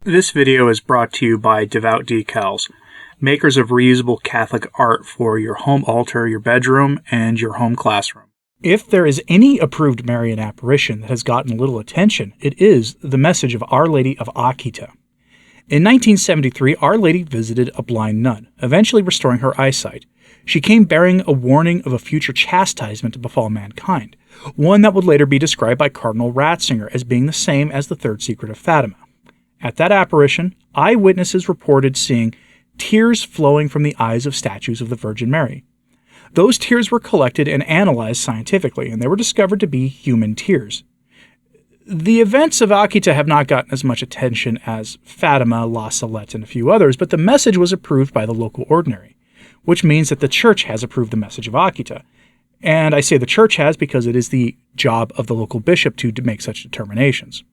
This video is brought to you by Devout Decals, makers of reusable Catholic art for your home altar, your bedroom, and your home classroom. If there is any approved Marian apparition that has gotten little attention, it is the message of Our Lady of Akita. In 1973, Our Lady visited a blind nun, eventually restoring her eyesight. She came bearing a warning of a future chastisement to befall mankind, one that would later be described by Cardinal Ratzinger as being the same as the third secret of Fatima. At that apparition, eyewitnesses reported seeing tears flowing from the eyes of statues of the Virgin Mary. Those tears were collected and analyzed scientifically, and they were discovered to be human tears. The events of Akita have not gotten as much attention as Fatima, La Salette, and a few others, but the message was approved by the local ordinary, which means that the Church has approved the message of Akita. And I say the Church has because it is the job of the local bishop to make such determinations.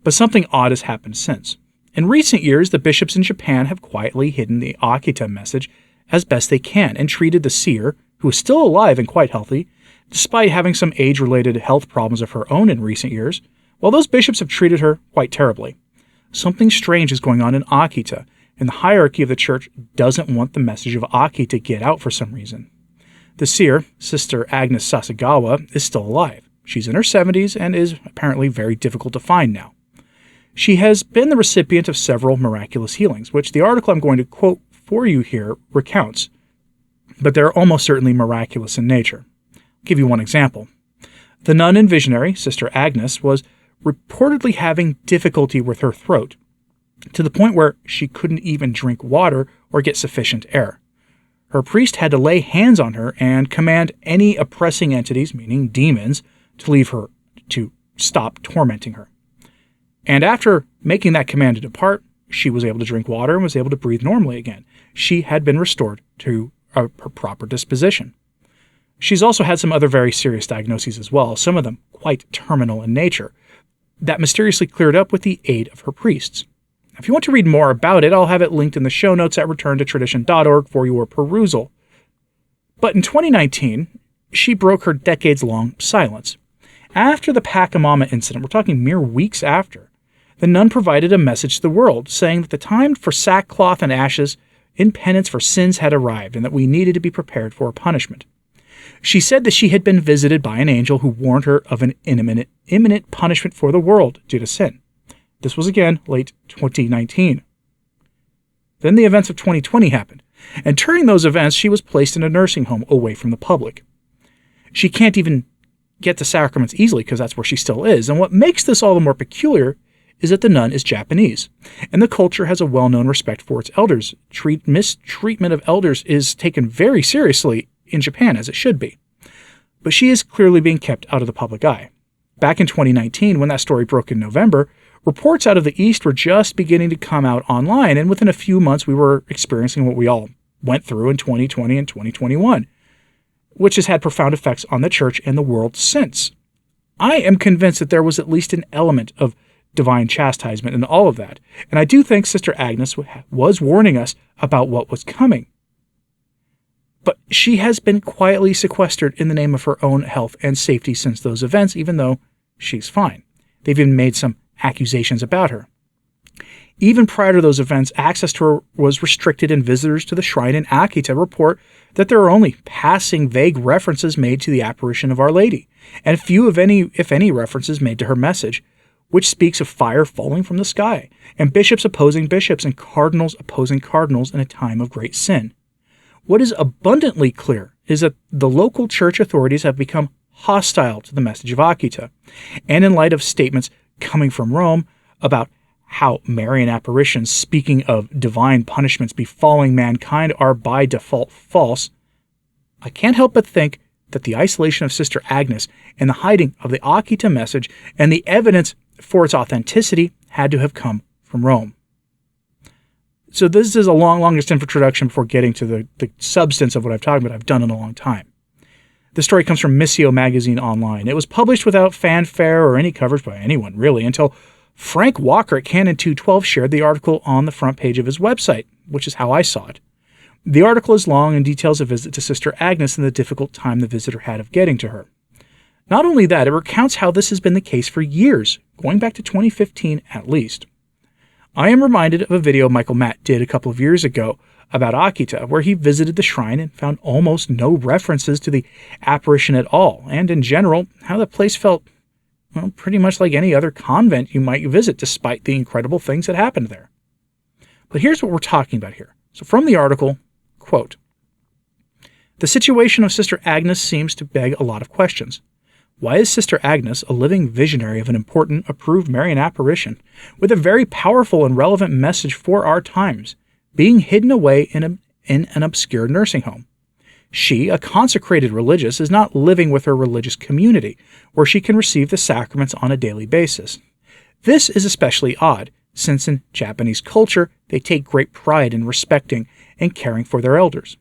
But something odd has happened since. In recent years, the bishops in Japan have quietly hidden the Akita message as best they can and treated the seer, who is still alive and quite healthy, despite having some age-related health problems of her own in recent years, while those bishops have treated her quite terribly. Something strange is going on in Akita, and the hierarchy of the Church doesn't want the message of Akita to get out for some reason. The seer, Sister Agnes Sasagawa, is still alive. She's in her 70s and is apparently very difficult to find now. She has been the recipient of several miraculous healings, which the article I'm going to quote for you here recounts, but they're almost certainly miraculous in nature. I'll give you one example. The nun and visionary, Sister Agnes, was reportedly having difficulty with her throat, to the point where she couldn't even drink water or get sufficient air. Her priest had to lay hands on her and command any oppressing entities, meaning demons, to leave her, to stop tormenting her. And after making that command to depart, she was able to drink water and was able to breathe normally again. She had been restored to her proper disposition. She's also had some other very serious diagnoses as well, some of them quite terminal in nature, that mysteriously cleared up with the aid of her priests. If you want to read more about it, I'll have it linked in the show notes at returntotradition.org for your perusal. But in 2019, she broke her decades-long silence. After the Pachamama incident, we're talking mere weeks after, the nun provided a message to the world saying that the time for sackcloth and ashes in penance for sins had arrived and that we needed to be prepared for punishment. She said that she had been visited by an angel who warned her of an imminent punishment for the world due to sin. This was again late 2019. Then the events of 2020 happened, and during those events she was placed in a nursing home away from the public. She can't even get to sacraments easily because that's where she still is, and what makes this all the more peculiar is that the nun is Japanese, and the culture has a well-known respect for its elders. Mistreatment of elders is taken very seriously in Japan, as it should be. But she is clearly being kept out of the public eye. Back in 2019, when that story broke in November, reports out of the East were just beginning to come out online, and within a few months we were experiencing what we all went through in 2020 and 2021, which has had profound effects on the Church and the world since. I am convinced that there was at least an element of divine chastisement in all of that, and I do think Sister Agnes was warning us about what was coming. But she has been quietly sequestered in the name of her own health and safety since those events, even though she's fine. They've even made some accusations about her. Even prior to those events, access to her was restricted, and visitors to the shrine in Akita report that there are only passing vague references made to the apparition of Our Lady, and few, if any, references made to her message, which speaks of fire falling from the sky, and bishops opposing bishops, and cardinals opposing cardinals in a time of great sin. What is abundantly clear is that the local church authorities have become hostile to the message of Akita, and in light of statements coming from Rome about how Marian apparitions speaking of divine punishments befalling mankind are by default false, I can't help but think that the isolation of Sister Agnes and the hiding of the Akita message and the evidence for its authenticity had to have come from Rome. So this is a longest introduction before getting to the substance of what I've talked about. I've done in a long time. The story comes from Missio magazine online. It was published without fanfare or any coverage by anyone, really, until Frank Walker at Canon 212 shared the article on the front page of his website, which is how I saw it. The article is long and details a visit to Sister Agnes and the difficult time the visitor had of getting to her. Not only that, it recounts how this has been the case for years, going back to 2015 at least. I am reminded of a video Michael Matt did a couple of years ago about Akita, where he visited the shrine and found almost no references to the apparition at all, and in general, how the place felt, well, pretty much like any other convent you might visit, despite the incredible things that happened there. But here's what we're talking about here. So from the article, quote, "The situation of Sister Agnes seems to beg a lot of questions. Why is Sister Agnes a living visionary of an important, approved Marian apparition, with a very powerful and relevant message for our times, being hidden away in an obscure nursing home? She, a consecrated religious, is not living with her religious community, where she can receive the sacraments on a daily basis. This is especially odd, since in Japanese culture, they take great pride in respecting and caring for their elders.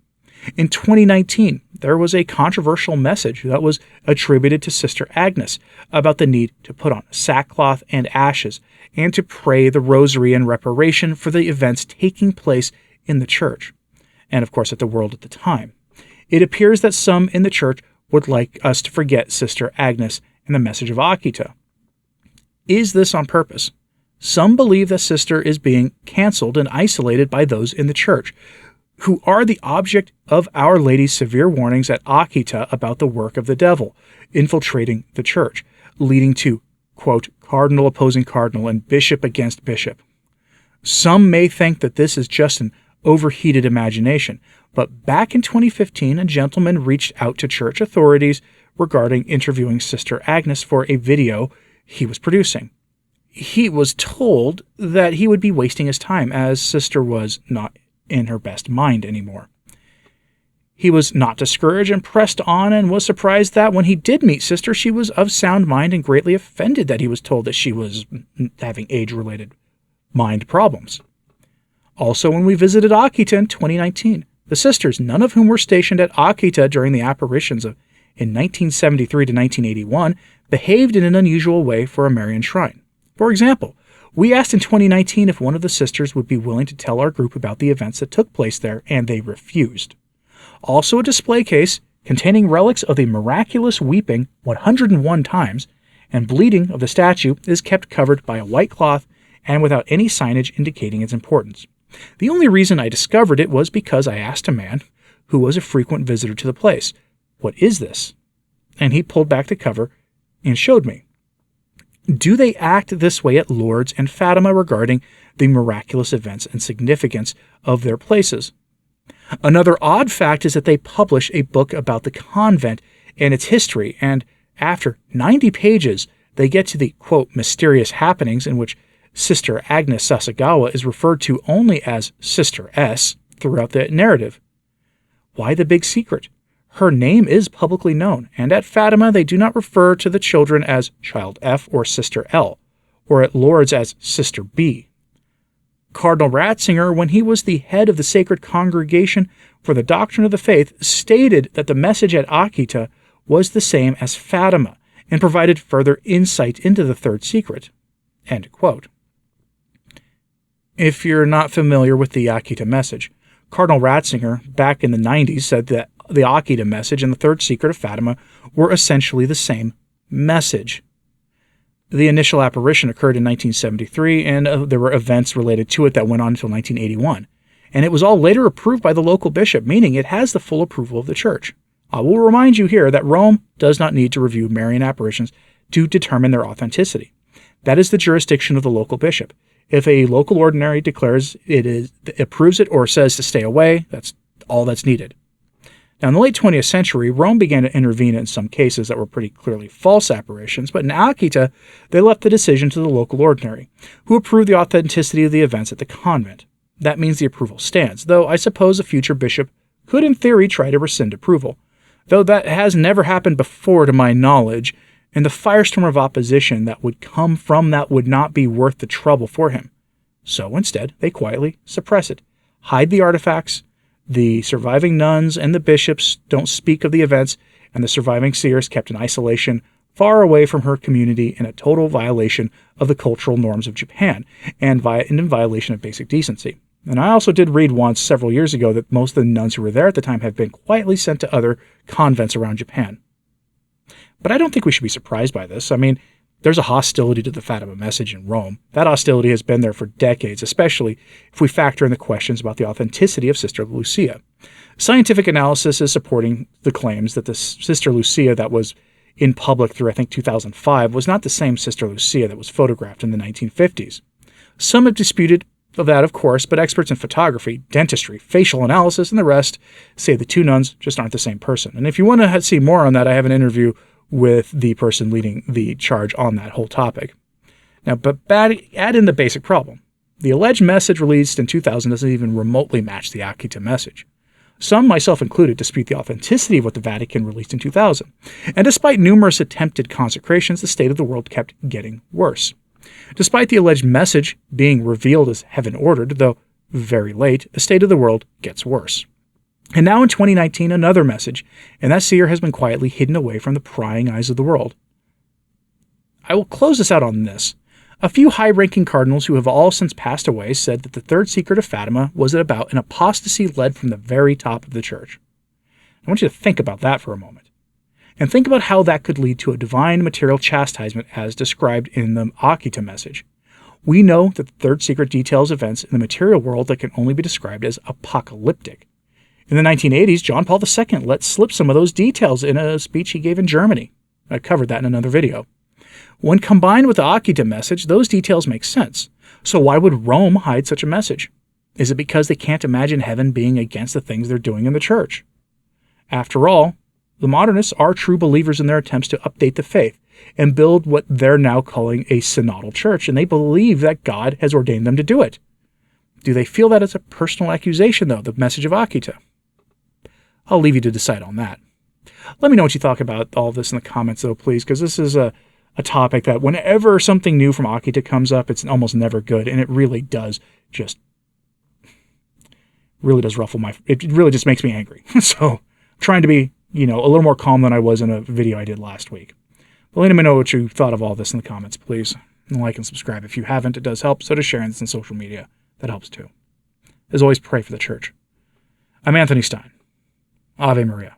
In 2019, there was a controversial message that was attributed to Sister Agnes about the need to put on sackcloth and ashes and to pray the rosary in reparation for the events taking place in the church, and of course at the world at the time. It appears that some in the church would like us to forget Sister Agnes and the message of Akita. Is this on purpose? Some believe that Sister is being canceled and isolated by those in the church, who are the object of Our Lady's severe warnings at Akita about the work of the devil infiltrating the church, leading to, quote, cardinal opposing cardinal and bishop against bishop. Some may think that this is just an overheated imagination, but back in 2015, a gentleman reached out to church authorities regarding interviewing Sister Agnes for a video he was producing. He was told that he would be wasting his time, as Sister was not in her best mind anymore. He was not discouraged and pressed on, and was surprised that when he did meet Sister, she was of sound mind, and greatly offended that he was told that she was having age-related mind problems. Also, when we visited Akita in 2019, the sisters, none of whom were stationed at Akita during the apparitions in 1973 to 1981, behaved in an unusual way for a Marian shrine. For example, we asked in 2019 if one of the sisters would be willing to tell our group about the events that took place there, and they refused. Also, a display case containing relics of the miraculous weeping 101 times and bleeding of the statue is kept covered by a white cloth and without any signage indicating its importance. The only reason I discovered it was because I asked a man who was a frequent visitor to the place, "What is this?" And he pulled back the cover and showed me. Do they act this way at Lourdes and Fatima regarding the miraculous events and significance of their places? Another odd fact is that they publish a book about the convent and its history, and after 90 pages, they get to the, quote, mysterious happenings in which Sister Agnes Sasagawa is referred to only as Sister S throughout the narrative. Why the big secret? Her name is publicly known, and at Fatima they do not refer to the children as Child F or Sister L, or at Lourdes as Sister B. Cardinal Ratzinger, when he was the head of the Sacred Congregation for the Doctrine of the Faith, stated that the message at Akita was the same as Fatima, and provided further insight into the third secret. End quote. If you're not familiar with the Akita message, Cardinal Ratzinger, back in the 90s, said that the Akita message and the third secret of Fatima were essentially the same message. The initial apparition occurred in 1973, and there were events related to it that went on until 1981. And it was all later approved by the local bishop, meaning it has the full approval of the church. I will remind you here that Rome does not need to review Marian apparitions to determine their authenticity. That is the jurisdiction of the local bishop. If a local ordinary declares approves it or says to stay away, that's all that's needed. Now, in the late 20th century, Rome began to intervene in some cases that were pretty clearly false apparitions, but in Akita, they left the decision to the local ordinary, who approved the authenticity of the events at the convent. That means the approval stands, though I suppose a future bishop could in theory try to rescind approval, though that has never happened before to my knowledge, and the firestorm of opposition that would come from that would not be worth the trouble for him. So instead, they quietly suppress it, hide the artifacts. The surviving nuns and the bishops don't speak of the events, and the surviving seer is kept in isolation, far away from her community, in a total violation of the cultural norms of Japan, and in violation of basic decency. And I also did read once, several years ago, that most of the nuns who were there at the time have been quietly sent to other convents around Japan. But I don't think we should be surprised by this. I mean, There's a hostility to the Fatima message in Rome. That hostility has been there for decades, especially if we factor in the questions about the authenticity of Sister Lucia. Scientific analysis is supporting the claims that the Sister Lucia that was in public through, I think, 2005 was not the same Sister Lucia that was photographed in the 1950s. Some have disputed that, of course, but experts in photography, dentistry, facial analysis, and the rest say the two nuns just aren't the same person. And if you want to see more on that, I have an interview with the person leading the charge on that whole topic. Now, but add in the basic problem. The alleged message released in 2000 doesn't even remotely match the Akita message. Some, myself included, dispute the authenticity of what the Vatican released in 2000. And despite numerous attempted consecrations, the state of the world kept getting worse. Despite the alleged message being revealed as heaven-ordered, though very late, the state of the world gets worse. And now in 2019, another message, and that seer has been quietly hidden away from the prying eyes of the world. I will close this out on this. A few high-ranking cardinals who have all since passed away said that the third secret of Fatima was about an apostasy led from the very top of the church. I want you to think about that for a moment. And think about how that could lead to a divine material chastisement as described in the Akita message. We know that the third secret details events in the material world that can only be described as apocalyptic. In the 1980s, John Paul II let slip some of those details in a speech he gave in Germany. I covered that in another video. When combined with the Akita message, those details make sense. So why would Rome hide such a message? Is it because they can't imagine heaven being against the things they're doing in the church? After all, the modernists are true believers in their attempts to update the faith and build what they're now calling a synodal church, and they believe that God has ordained them to do it. Do they feel that as a personal accusation, though, the message of Akita? I'll leave you to decide on that. Let me know what you thought about all this in the comments, though, please, because this is a topic that whenever something new from Akita comes up, it's almost never good, and it really does ruffle it really just makes me angry. So I'm trying to be, a little more calm than I was in a video I did last week. But let me know what you thought of all this in the comments, please. And like and subscribe if you haven't. It does help. So does sharing this on social media. That helps too. As always, pray for the church. I'm Anthony Stine. Ave Maria.